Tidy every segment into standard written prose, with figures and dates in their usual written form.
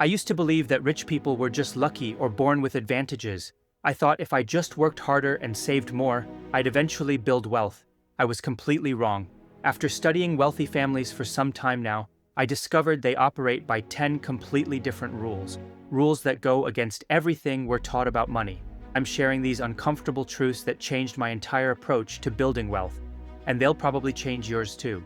I used to believe that rich people were just lucky or born with advantages. I thought if I just worked harder and saved more, I'd eventually build wealth. I was completely wrong. After studying wealthy families for some time now, I discovered they operate by 10 completely different rules. Rules that go against everything we're taught about money. I'm sharing these uncomfortable truths that changed my entire approach to building wealth. And they'll probably change yours too.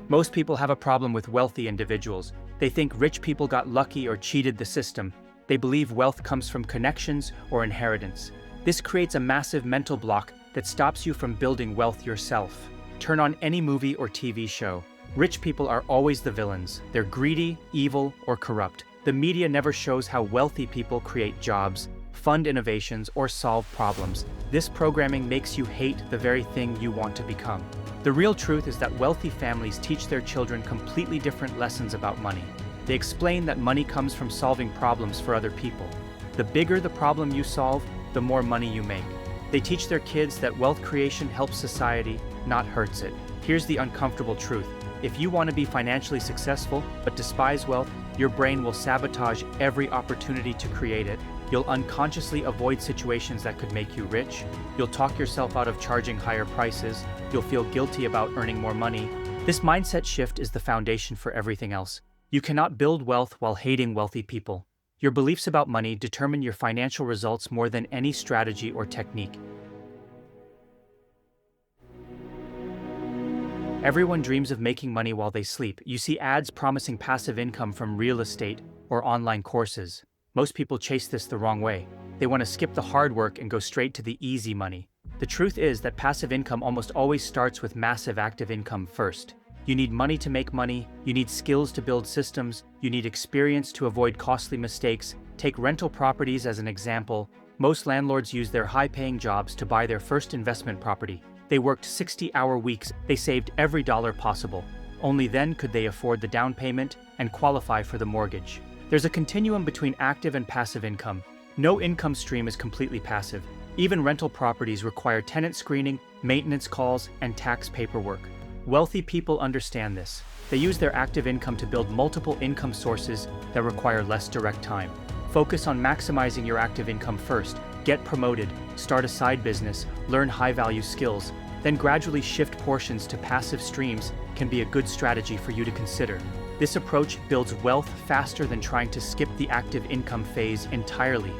Most people have a problem with wealthy individuals. They think rich people got lucky or cheated the system. They believe wealth comes from connections or inheritance. This creates a massive mental block that stops you from building wealth yourself. Turn on any movie or TV show. Rich people are always the villains. They're greedy, evil, or corrupt. The media never shows how wealthy people create jobs, fund innovations, or solve problems. This programming makes you hate the very thing you want to become. The real truth is that wealthy families teach their children completely different lessons about money. They explain that money comes from solving problems for other people. The bigger the problem you solve, the more money you make. They teach their kids that wealth creation helps society, not hurts it. Here's the uncomfortable truth. If you want to be financially successful but despise wealth, your brain will sabotage every opportunity to create it. You'll unconsciously avoid situations that could make you rich. You'll talk yourself out of charging higher prices. You'll feel guilty about earning more money. This mindset shift is the foundation for everything else. You cannot build wealth while hating wealthy people. Your beliefs about money determine your financial results more than any strategy or technique. Everyone dreams of making money while they sleep. You see ads promising passive income from real estate or online courses. Most people chase this the wrong way. They want to skip the hard work and go straight to the easy money. The truth is that passive income almost always starts with massive active income first. You need money to make money, you need skills to build systems, you need experience to avoid costly mistakes. Take rental properties as an example. Most landlords use their high-paying jobs to buy their first investment property. They worked 60-hour weeks, they saved every dollar possible. Only then could they afford the down payment and qualify for the mortgage. There's a continuum between active and passive income. No income stream is completely passive. Even rental properties require tenant screening, maintenance calls, and tax paperwork. Wealthy people understand this. They use their active income to build multiple income sources that require less direct time. Focus on maximizing your active income first. Get promoted, start a side business, learn high-value skills, then gradually shift portions to passive streams can be a good strategy for you to consider. This approach builds wealth faster than trying to skip the active income phase entirely.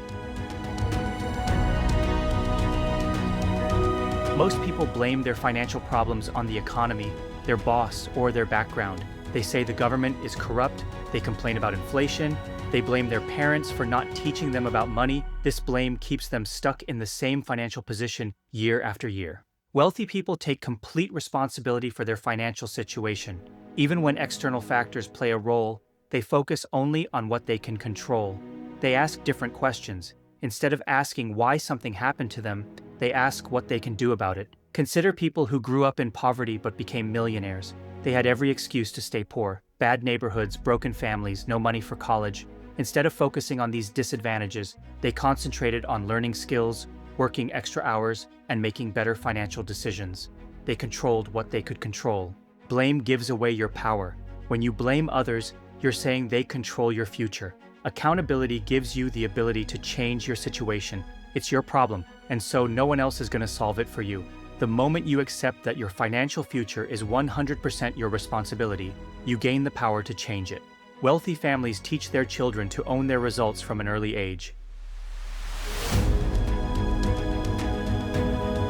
Most people blame their financial problems on the economy, their boss, or their background. They say the government is corrupt, they complain about inflation, they blame their parents for not teaching them about money. This blame keeps them stuck in the same financial position year after year. Wealthy people take complete responsibility for their financial situation. Even when external factors play a role, they focus only on what they can control. They ask different questions. Instead of asking why something happened to them, they ask what they can do about it. Consider people who grew up in poverty but became millionaires. They had every excuse to stay poor. Bad neighborhoods, broken families, no money for college. Instead of focusing on these disadvantages, they concentrated on learning skills, working extra hours, and making better financial decisions. They controlled what they could control. Blame gives away your power. When you blame others, you're saying they control your future. Accountability gives you the ability to change your situation. It's your problem, and so no one else is going to solve it for you. The moment you accept that your financial future is 100% your responsibility, you gain the power to change it. Wealthy families teach their children to own their results from an early age.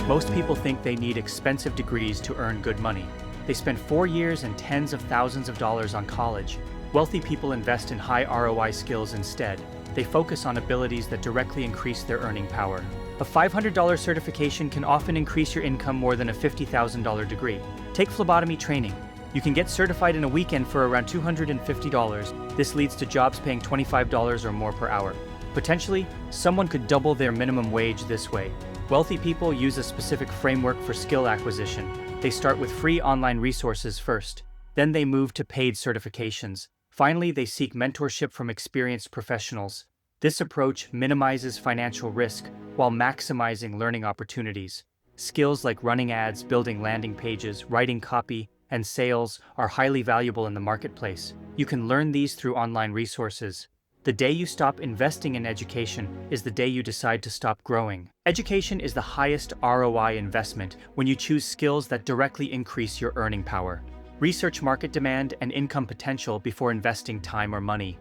Most people think they need expensive degrees to earn good money. They spend 4 years and tens of thousands of dollars on college. Wealthy people invest in high ROI skills instead. They focus on abilities that directly increase their earning power. A $500 certification can often increase your income more than a $50,000 degree. Take phlebotomy training. You can get certified in a weekend for around $250. This leads to jobs paying $25 or more per hour. Potentially, someone could double their minimum wage this way. Wealthy people use a specific framework for skill acquisition. They start with free online resources first. Then they move to paid certifications. Finally, they seek mentorship from experienced professionals. This approach minimizes financial risk while maximizing learning opportunities. Skills like running ads, building landing pages, writing copy, and sales are highly valuable in the marketplace. You can learn these through online resources. The day you stop investing in education is the day you decide to stop growing. Education is the highest ROI investment when you choose skills that directly increase your earning power. Research market demand and income potential before investing time or money.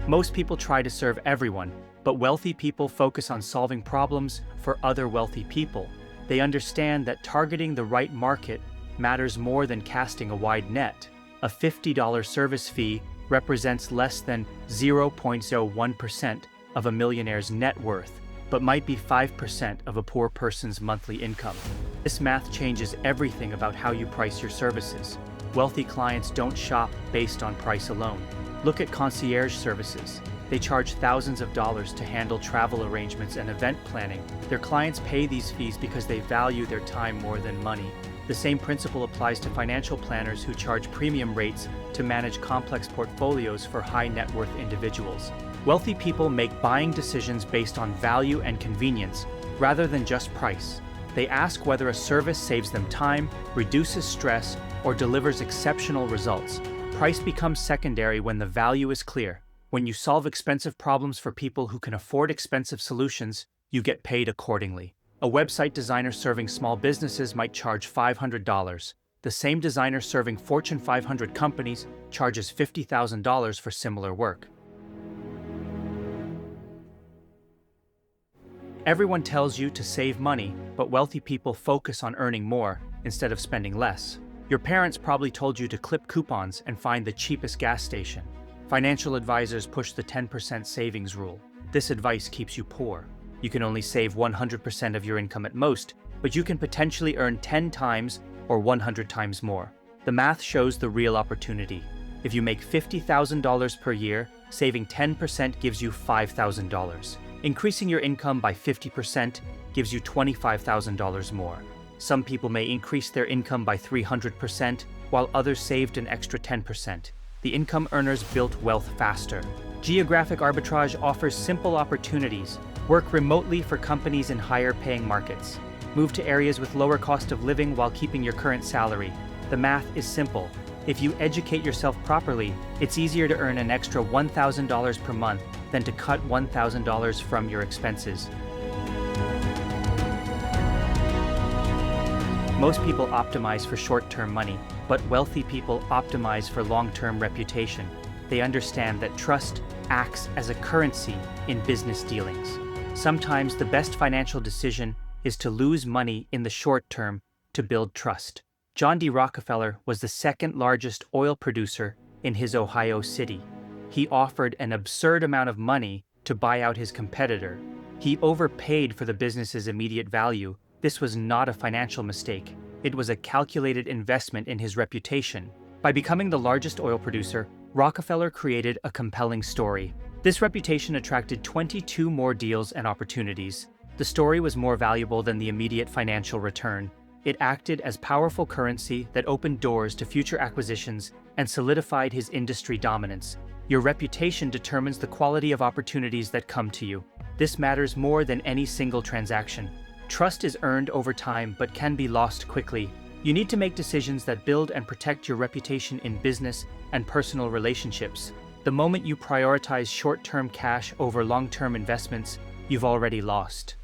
Most people try to serve everyone, but wealthy people focus on solving problems for other wealthy people. They understand that targeting the right market matters more than casting a wide net. A $50 service fee represents less than 0.01% of a millionaire's net worth, but might be 5% of a poor person's monthly income. This math changes everything about how you price your services. Wealthy clients don't shop based on price alone. Look at concierge services. They charge thousands of dollars to handle travel arrangements and event planning. Their clients pay these fees because they value their time more than money. The same principle applies to financial planners who charge premium rates to manage complex portfolios for high net worth individuals. Wealthy people make buying decisions based on value and convenience rather than just price. They ask whether a service saves them time, reduces stress, or delivers exceptional results. Price becomes secondary when the value is clear. When you solve expensive problems for people who can afford expensive solutions, you get paid accordingly. A website designer serving small businesses might charge $500. The same designer serving Fortune 500 companies charges $50,000 for similar work. Everyone tells you to save money, but wealthy people focus on earning more instead of spending less. Your parents probably told you to clip coupons and find the cheapest gas station. Financial advisors push the 10% savings rule. This advice keeps you poor. You can only save 100% of your income at most, but you can potentially earn 10 times or 100 times more. The math shows the real opportunity. If you make $50,000 per year, saving 10% gives you $5,000. Increasing your income by 50% gives you $25,000 more. Some people may increase their income by 300%, while others saved an extra 10%. The income earners built wealth faster. Geographic arbitrage offers simple opportunities. Work remotely for companies in higher-paying markets. Move to areas with lower cost of living while keeping your current salary. The math is simple. If you educate yourself properly, it's easier to earn an extra $1,000 per month than to cut $1,000 from your expenses. Most people optimize for short-term money, but wealthy people optimize for long-term reputation. They understand that trust acts as a currency in business dealings. Sometimes the best financial decision is to lose money in the short term to build trust. John D. Rockefeller was the second largest oil producer in his Ohio city. He offered an absurd amount of money to buy out his competitor. He overpaid for the business's immediate value. This was not a financial mistake. It was a calculated investment in his reputation. By becoming the largest oil producer, Rockefeller created a compelling story. This reputation attracted 22 more deals and opportunities. The story was more valuable than the immediate financial return. It acted as powerful currency that opened doors to future acquisitions and solidified his industry dominance. Your reputation determines the quality of opportunities that come to you. This matters more than any single transaction. Trust is earned over time but can be lost quickly. You need to make decisions that build and protect your reputation in business and personal relationships. The moment you prioritize short-term cash over long-term investments, you've already lost.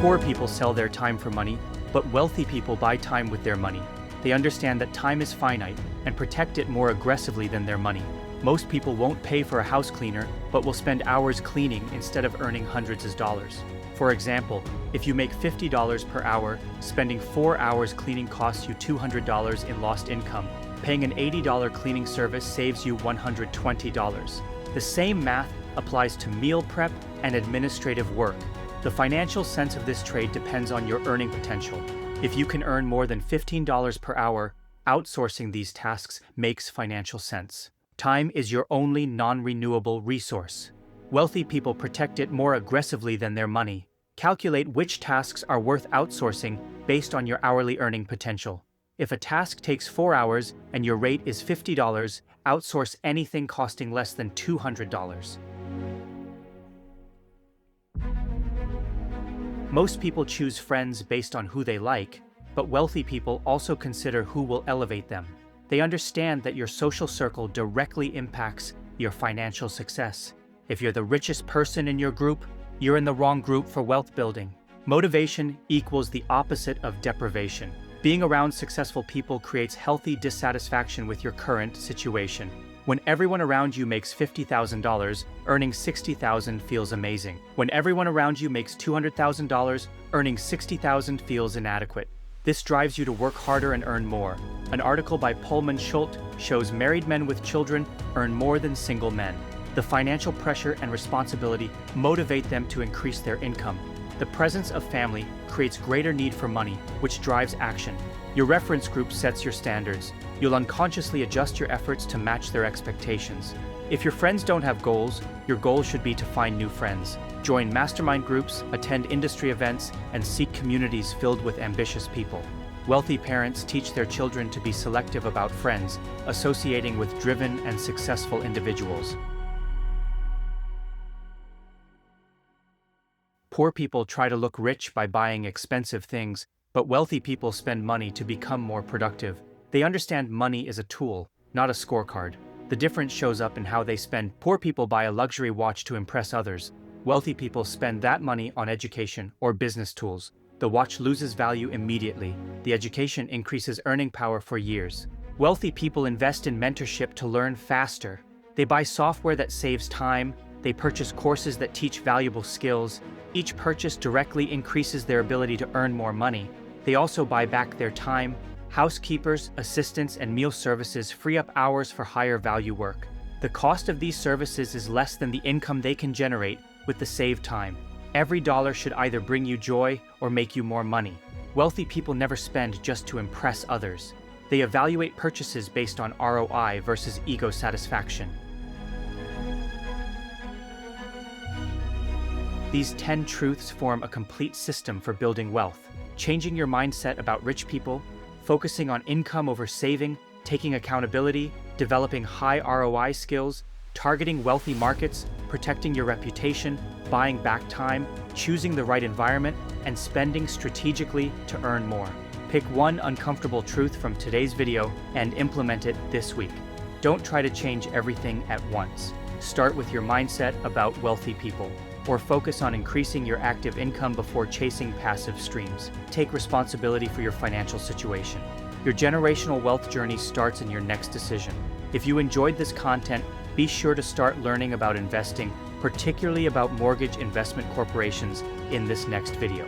Poor people sell their time for money, but wealthy people buy time with their money. They understand that time is finite and protect it more aggressively than their money. Most people won't pay for a house cleaner, but will spend hours cleaning instead of earning hundreds of dollars. For example, if you make $50 per hour, spending 4 hours cleaning costs you $200 in lost income. Paying an $80 cleaning service saves you $120. The same math applies to meal prep and administrative work. The financial sense of this trade depends on your earning potential. If you can earn more than $15 per hour, outsourcing these tasks makes financial sense. Time is your only non-renewable resource. Wealthy people protect it more aggressively than their money. Calculate which tasks are worth outsourcing based on your hourly earning potential. If a task takes 4 hours and your rate is $50, outsource anything costing less than $200. Most people choose friends based on who they like, but wealthy people also consider who will elevate them. They understand that your social circle directly impacts your financial success. If you're the richest person in your group, you're in the wrong group for wealth building. Motivation equals the opposite of deprivation. Being around successful people creates healthy dissatisfaction with your current situation. When everyone around you makes $50,000, earning $60,000 feels amazing. When everyone around you makes $200,000, earning $60,000 feels inadequate. This drives you to work harder and earn more. An article by Pullman Schultz shows married men with children earn more than single men. The financial pressure and responsibility motivate them to increase their income. The presence of family creates greater need for money, which drives action. Your reference group sets your standards. You'll unconsciously adjust your efforts to match their expectations. If your friends don't have goals, your goal should be to find new friends. Join mastermind groups, attend industry events, and seek communities filled with ambitious people. Wealthy parents teach their children to be selective about friends, associating with driven and successful individuals. Poor people try to look rich by buying expensive things, but wealthy people spend money to become more productive. They understand money is a tool, not a scorecard. The difference shows up in how they spend. Poor people buy a luxury watch to impress others. Wealthy people spend that money on education or business tools. The watch loses value immediately. The education increases earning power for years. Wealthy people invest in mentorship to learn faster. They buy software that saves time. They purchase courses that teach valuable skills. Each purchase directly increases their ability to earn more money. They also buy back their time. Housekeepers, assistants, and meal services free up hours for higher value work. The cost of these services is less than the income they can generate with the saved time. Every dollar should either bring you joy or make you more money. Wealthy people never spend just to impress others. They evaluate purchases based on ROI versus ego satisfaction. These 10 truths form a complete system for building wealth. Changing your mindset about rich people, focusing on income over saving, taking accountability, developing high ROI skills, targeting wealthy markets, protecting your reputation, buying back time, choosing the right environment, and spending strategically to earn more. Pick one uncomfortable truth from today's video and implement it this week. Don't try to change everything at once. Start with your mindset about wealthy people, or focus on increasing your active income before chasing passive streams. Take responsibility for your financial situation. Your generational wealth journey starts in your next decision. If you enjoyed this content, be sure to start learning about investing, particularly about mortgage investment corporations, in this next video.